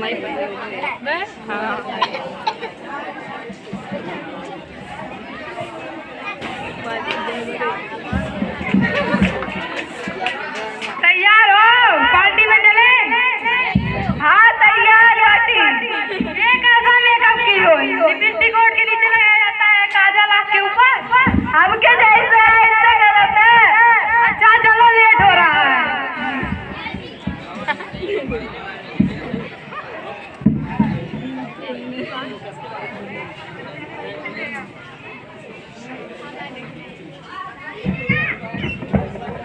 तैयार हो पार्टी में चले? हाँ तैयार पार्टी। एक ऐसा मेकअप की हो लिपस्टिक कोट के नीचे लगाया जाता है, काजल आँख के ऊपर। हम क्या जैसे ऐसा गलत है। अच्छा चलो लेट हो रहा है।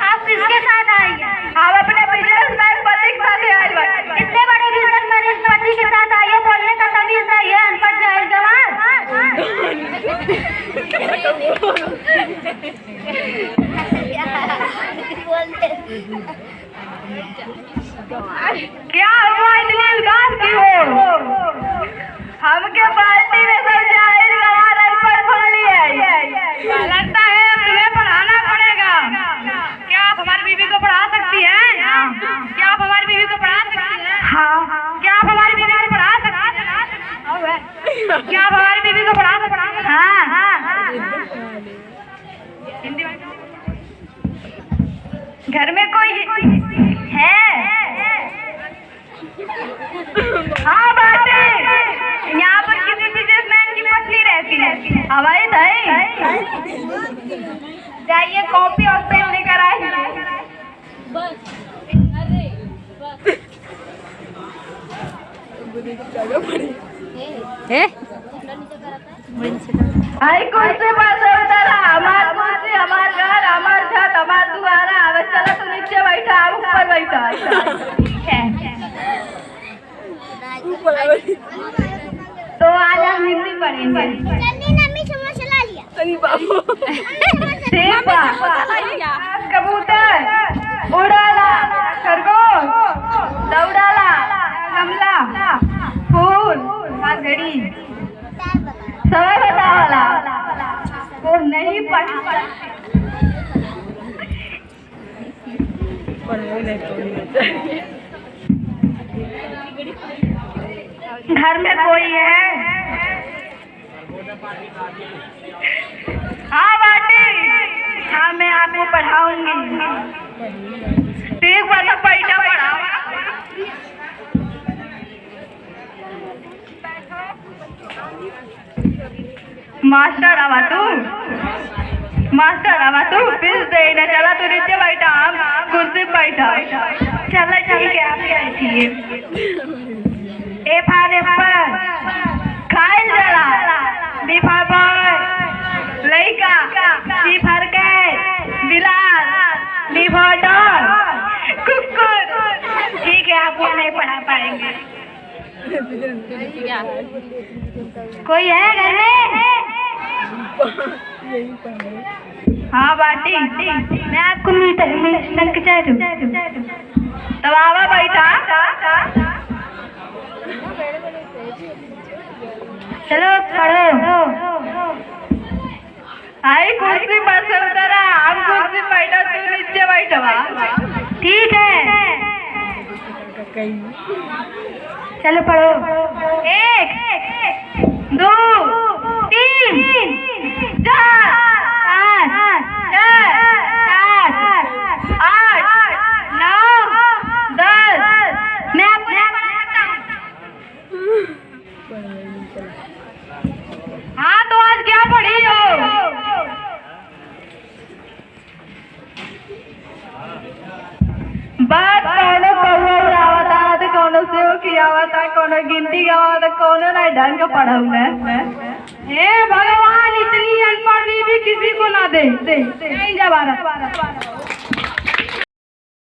आप किसके साथ आइए? आप अपने बिजनेसमैन पति के साथ आइए। इतने बड़े बिजनेसमैन इस पति के साथ आइए, बोलने का तमीज नहीं है, अनपढ़ जाहिल गंवार। क्या हुआ इतनी उदास क्यों? हम के पार्टी में सब जाहिल गंवार अनपढ़ थोड़ी है। लगता है तुम्हें पढ़ाना पड़ेगा। क्या आप हमारी बीवी को पढ़ा सकती हैं? क्या आप हमारी बीवी को पढ़ा सकती हैं? हाँ। क्या आप हमारी बीवी को पढ़ा सकती हैं? क्या आप हमारी बीवी को पढ़ा सकती हैं? हाँ हाँ हाँ। हिंदी में घर में कोई है? हाँ बात है। यहाँ पर किसी बिजनेसमैन की पत्नी रहती है। हमारी भाई जाइए कॉपी और पेन लेकर आए। आई कुर्सी पर से उतरा, हमार कुर्सी, हमार घर, हमार छत, हमार दुआरा। अब चलो तू नीचे बैठा, अब ऊपर बैठा। ठीक है। तो आज हम हिंदी पढ़ेंगे। कबूतर उड़ाला, खरगोश दौड़ाला, कमला फूल घड़ी समय बतावाला। वो नहीं पढ़ घर में कोई है? हाँ बाटी, हाँ मैं आपको पढ़ाऊंगी। ठीक बात, पैसा पढ़ाओ। मास्टर आवा तू, मास्टर आवा तू फीस दे ना। चला तू नीचे बैठा, हम कुर्सी बैठा। चलो ठीक है, आप बैठिए। ए फॉर एप्पल, खाइल जला। बी फॉर बॉय, लड़का। सी फॉर कैट, बिलाल। डी फॉर डॉग, कुकुर। ठीक है, आपको नहीं पढ़ा पाएंगे। कोई है घर में? हाँ बाटी, मैं आपको मिलता तब आवा बैठा। चलो पढ़ो। आई कुर्सी पर से उतरा, हम कुर्सी बैठा, तू नीचे बैठा। ठीक है, चलो पढ़ो। 1 2 3 4 5 6 7 8 9 10। मैं आपको नहीं पढ़ा सकता हूँ। हाँ तो आज क्या पढ़ी हो? बात कौनो कौनो उड़ावता, तो कौनो सेव खियावता, कौनो गिनती गावता, कौनो ना ढंग का पढ़ाऊ है। हे भगवान, इतनी अनपढ़ बीवी किसी को ना दे। जा बारह।